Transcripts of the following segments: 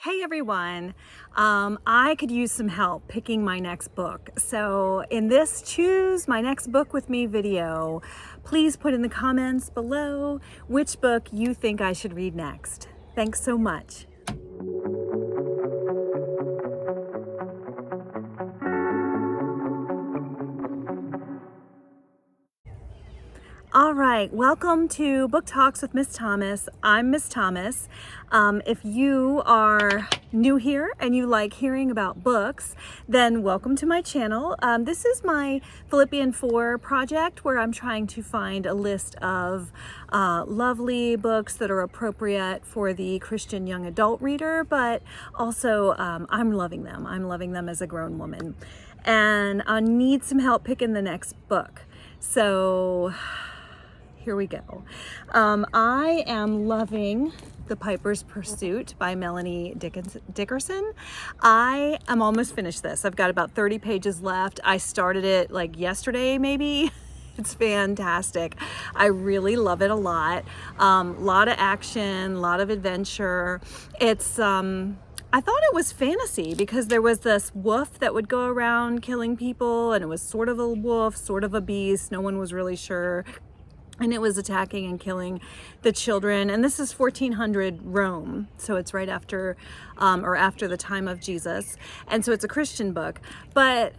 Hey everyone, I could use some help picking my next book. So in this Choose My Next Book With Me video, please put in the comments below which book you think I should read next. Thanks so much. All right, welcome to Book Talks with Miss Thomas. I'm Miss Thomas. If you are new here and you like hearing about books, then welcome to my channel. This is my Philippians 4 project where I'm trying to find a list of lovely books that are appropriate for the Christian young adult reader, but also I'm loving them. I'm loving them as a grown woman. And I need some help picking the next book. So here we go. I am loving The Piper's Pursuit by Melanie Dickerson. I am almost finished this. I've got about 30 pages left. I started it like yesterday, maybe. It's fantastic. I really love it a lot. Lot of action, a lot of adventure. It's I thought it was fantasy because there was this wolf that would go around killing people, and it was sort of a wolf, sort of a beast. No one was really sure. And it was attacking and killing the children. And this is 1400 Rome. So it's right after, or after the time of Jesus. And so it's a Christian book. But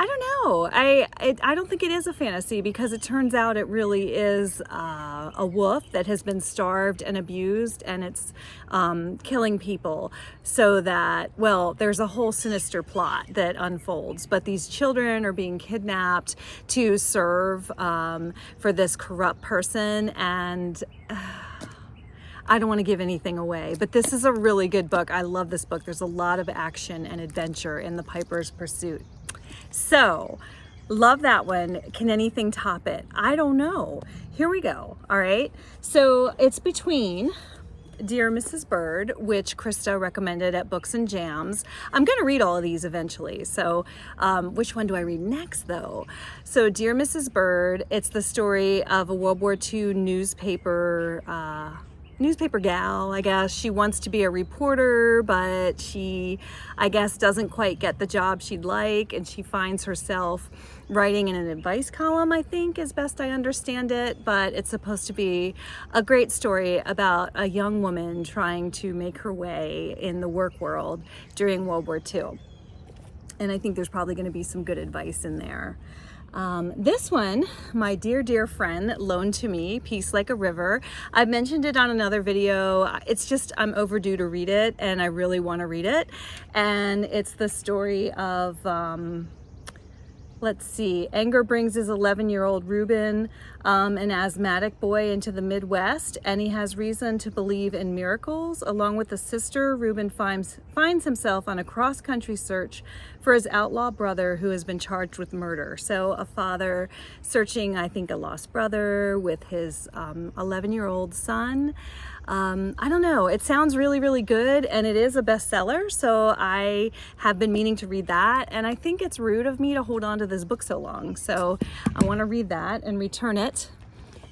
I don't know. I don't think it is a fantasy because it turns out it really is a wolf that has been starved and abused, and it's killing people so that, well, there's a whole sinister plot that unfolds. But these children are being kidnapped to serve for this corrupt person, and I don't want to give anything away, but this is a really good book. I love this book. There's a lot of action and adventure in The Piper's Pursuit. So, love that one. Can anything top it? I don't know. Here we go. All right. So, it's between Dear Mrs. Bird, which Krista recommended at Books and Jams. I'm going to read all of these eventually. So, which one do I read next, though? So, Dear Mrs. Bird, it's the story of a World War II newspaper gal, I guess. She wants to be a reporter, but she, I guess, doesn't quite get the job she'd like, and she finds herself writing in an advice column, I think, as best I understand it. But it's supposed to be a great story about a young woman trying to make her way in the work world during World War II. And I think there's probably going to be some good advice in there. This one, my dear friend loaned to me, Peace Like a River. I've mentioned it on another video. It's just, I'm overdue to read it, and I really want to read it. And it's the story of, let's see, Enger brings his 11-year-old Reuben, an asthmatic boy, into the Midwest, and he has reason to believe in miracles. Along with a sister, Reuben finds himself on a cross-country search for his outlaw brother who has been charged with murder. So a father searching, I think, a lost brother with his 11-year-old son. I don't know. It sounds really good, and it is a bestseller, so I have been meaning to read that, and I think it's rude of me to hold on to this book so long, so I want to read that and return it.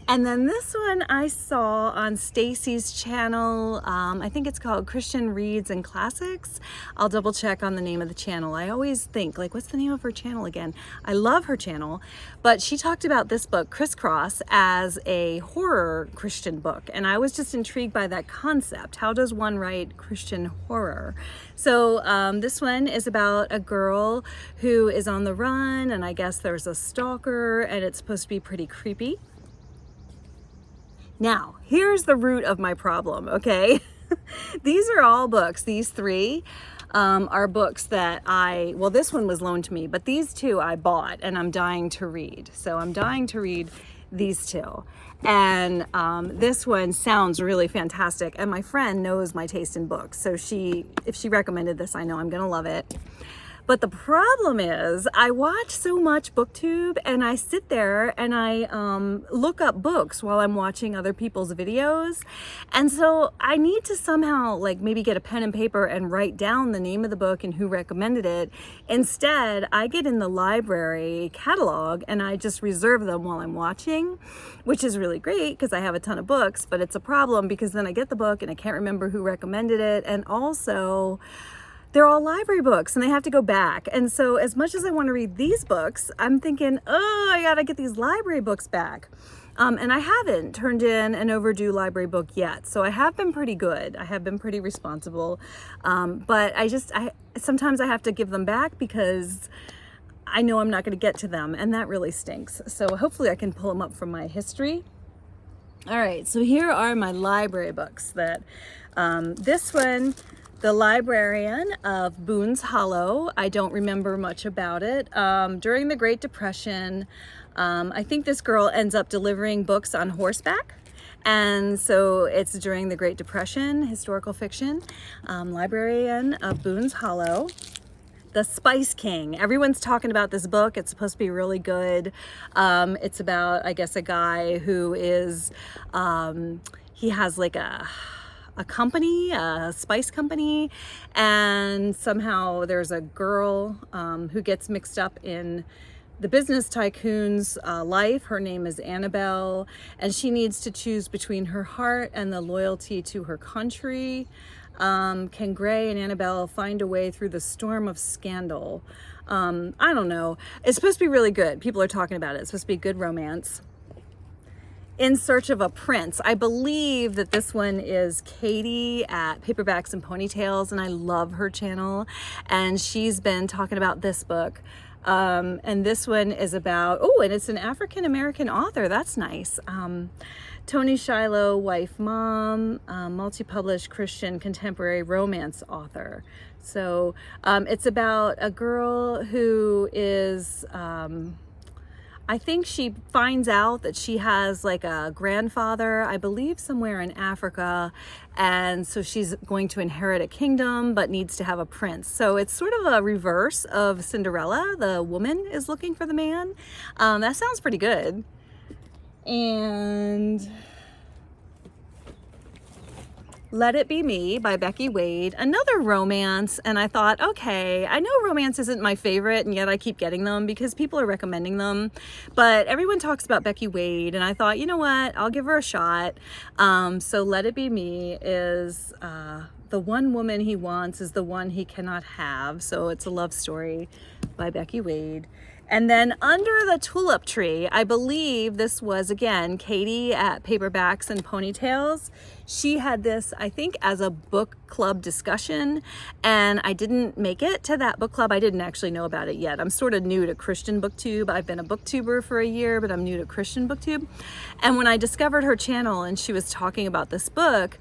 And then this one I saw on Stacy's channel. I think it's called Christian Reads and Classics. I'll double check on the name of the channel. I always think, like, what's the name of her channel again? I love her channel, but she talked about this book, Crisscross, as a horror Christian book. And I was just intrigued by that concept. How does one write Christian horror? So this one is about a girl who is on the run, and I guess there's a stalker, and it's supposed to be pretty creepy. Now, here's the root of my problem, okay? These are all books. These three are books that well, this one was loaned to me, but these two I bought, and I'm dying to read. So I'm dying to read these two. And this one sounds really fantastic, and my friend knows my taste in books. So if she recommended this, I know I'm gonna love it. But the problem is I watch so much BookTube, and I sit there and I look up books while I'm watching other people's videos. And so I need to somehow like maybe get a pen and paper and write down the name of the book and who recommended it. Instead, I get in the library catalog and I just reserve them while I'm watching, which is really great because I have a ton of books, but it's a problem because then I get the book and I can't remember who recommended it. And also, they're all library books and they have to go back. And so as much as I want to read these books, I'm thinking, oh, I gotta get these library books back. And I haven't turned in an overdue library book yet. So I have been pretty good. I have been pretty responsible. But sometimes I have to give them back because I know I'm not going to get to them, and that really stinks. So hopefully I can pull them up from my history. All right, so here are my library books. This one, The Librarian of Boone's Hollow. I don't remember much about it. During the Great Depression, I think this girl ends up delivering books on horseback. And so it's during the Great Depression, historical fiction. Librarian of Boone's Hollow. The Spice King. Everyone's talking about this book. It's supposed to be really good. It's about, I guess, a guy who is, he has like a company, a spice company, and somehow there's a girl who gets mixed up in the business tycoon's life. Her name is Annabelle, and she needs to choose between her heart and the loyalty to her country. Can Gray and Annabelle find a way through the storm of scandal? I don't know. It's supposed to be really good. People are talking about it. It's supposed to be good romance. In Search of a Prince. I believe that this one is Katie at Paperbacks and Ponytails, and I love her channel. And she's been talking about this book. And this one is about, oh, and it's an African-American author. That's nice. Toni, Shiloh, wife, mom, multi-published Christian contemporary romance author. So it's about a girl who is, I think she finds out that she has like a grandfather, I believe somewhere in Africa, and so she's going to inherit a kingdom but needs to have a prince. So it's sort of a reverse of Cinderella. The woman is looking for the man. That sounds pretty good. And Let It Be Me by Becky Wade, another romance. And I thought, okay, I know romance isn't my favorite, and yet I keep getting them because people are recommending them. But everyone talks about Becky Wade, and I thought, you know what, I'll give her a shot. So Let It Be Me is the one woman he wants is the one he cannot have. So it's a love story by Becky Wade. And then Under the Tulip Tree, I believe this was, again, Katie at Paperbacks and Ponytails. She had this, I think, as a book club discussion, and I didn't make it to that book club. I didn't actually know about it yet. I'm sort of new to Christian BookTube. I've been a booktuber for a year, but I'm new to Christian BookTube. And when I discovered her channel and she was talking about this book,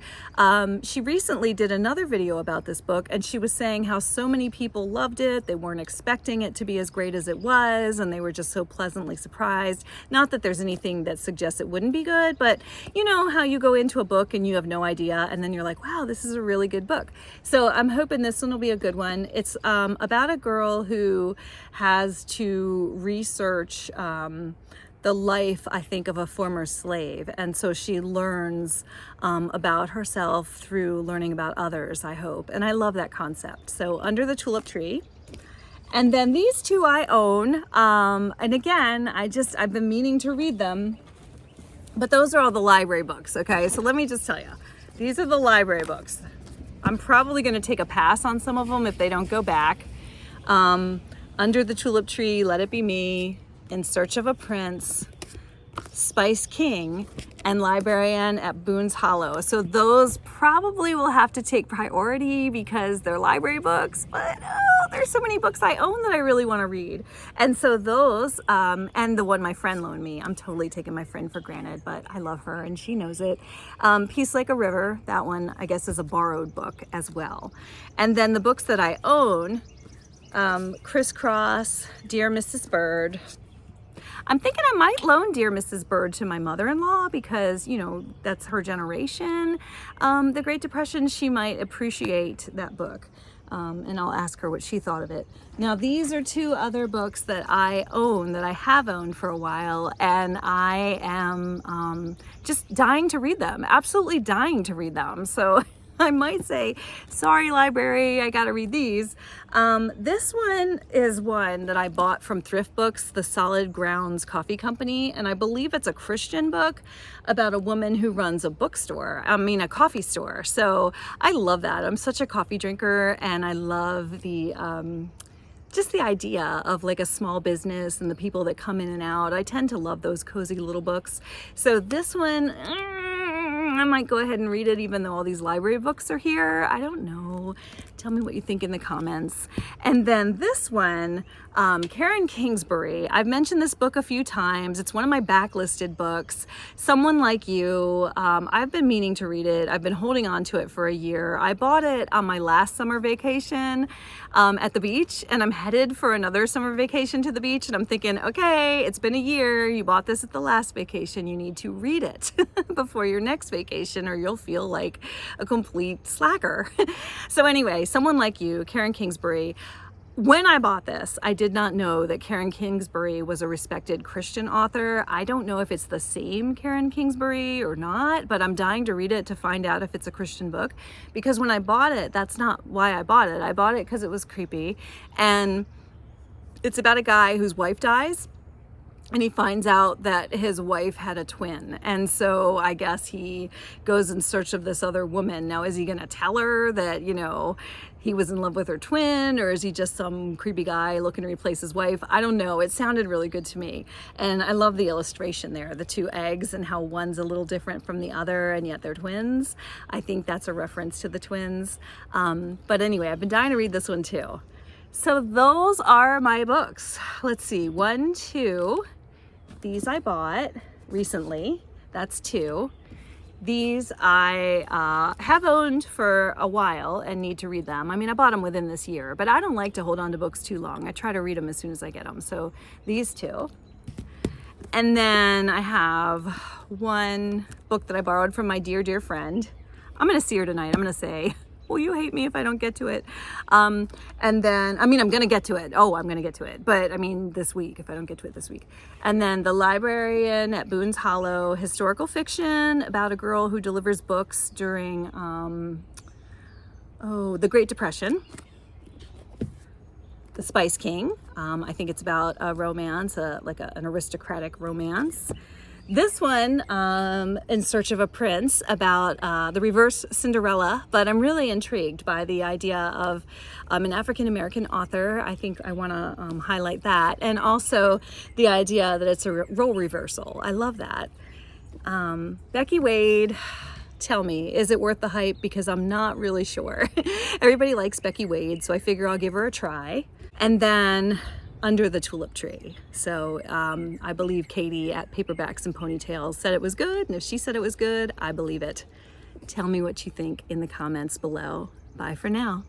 she recently did another video about this book, and she was saying how so many people loved it. They weren't expecting it to be as great as it was, and they were just so pleasantly surprised. Not that there's anything that suggests it wouldn't be good, but you know how you go into a book and you have no idea, and then you're like, wow, this is a really good book. So I'm hoping this one will be a good one. It's about a girl who has to research the life, I think, of a former slave. And so she learns about herself through learning about others, I hope. And I love that concept. So Under the Tulip Tree. And then these two I own. And again, I've been meaning to read them. But those are all the library books, okay? So let me just tell you, these are the library books. I'm probably gonna take a pass on some of them if they don't go back. Under the Tulip Tree, Let It Be Me, In Search of a Prince, Spice King, and Librarian at Boone's Hollow. So those probably will have to take priority because they're library books, but there's so many books I own that I really want to read. And so those, and the one my friend loaned me, I'm totally taking my friend for granted, but I love her and she knows it. Peace Like a River, that one I guess is a borrowed book as well. And then the books that I own, Crisscross, Dear Mrs. Bird. I'm thinking I might loan Dear Mrs. Bird to my mother-in-law because, you know, that's her generation. The Great Depression, she might appreciate that book. and I'll ask her what she thought of it. Now, these are two other books that I own, that I have owned for a while, and I am just dying to read them, absolutely dying to read them. So I might say, sorry, library, I gotta read these. This one is one that I bought from Thrift Books, the Solid Grounds Coffee Company, and I believe it's a Christian book about a woman who runs a bookstore, a coffee store. So I love that. I'm such a coffee drinker, and I love the just the idea of like a small business and the people that come in and out. I tend to love those cozy little books. So this one, I might go ahead and read it even though all these library books are here. I don't know. Tell me what you think in the comments. And then this one, Karen Kingsbury. I've mentioned this book a few times. It's one of my backlisted books. Someone Like You. I've been meaning to read it. I've been holding on to it for a year. I bought it on my last summer vacation at the beach, and I'm headed for another summer vacation to the beach, and I'm thinking, okay, it's been a year. You bought this at the last vacation. You need to read it before your next vacation, or you'll feel like a complete slacker. So anyway, Someone Like You, Karen Kingsbury. When I bought this, I did not know that Karen Kingsbury was a respected Christian author. I don't know if it's the same Karen Kingsbury or not, but I'm dying to read it to find out if it's a Christian book, because when I bought it, that's not why I bought it. I bought it because it was creepy, and it's about a guy whose wife dies, and he finds out that his wife had a twin. And so I guess he goes in search of this other woman. Now, is he going to tell her that, he was in love with her twin, or is he just some creepy guy looking to replace his wife? I don't know. It sounded really good to me. And I love the illustration there, the two eggs and how one's a little different from the other, and yet they're twins. I think that's a reference to the twins. But anyway, I've been dying to read this one too. So those are my books. Let's see, 1, 2. These I bought recently. That's 2. These I have owned for a while and need to read them. I bought them within this year, but I don't like to hold on to books too long. I try to read them as soon as I get them. So these 2. And then I have one book that I borrowed from my dear, dear friend. I'm going to see her tonight. I'm going to say, will you hate me if I don't get to it? And then, I'm going to get to it. Oh, I'm going to get to it. But this week, if I don't get to it this week. And then The Librarian at Boone's Hollow, historical fiction about a girl who delivers books during, the Great Depression. The Spice King. I think it's about a romance, an aristocratic romance. This one, In Search of a Prince, about the reverse Cinderella, but I'm really intrigued by the idea of an African-American author. I think I want to highlight that, and also the idea that it's a role reversal. I love that. Becky Wade, tell me, is it worth the hype? Because I'm not really sure. Everybody likes Becky Wade, so I figure I'll give her a try. And then Under the Tulip Tree. So I believe Katie at Paperbacks and Ponytails said it was good, and if she said it was good, I believe it. Tell me what you think in the comments below. Bye for now.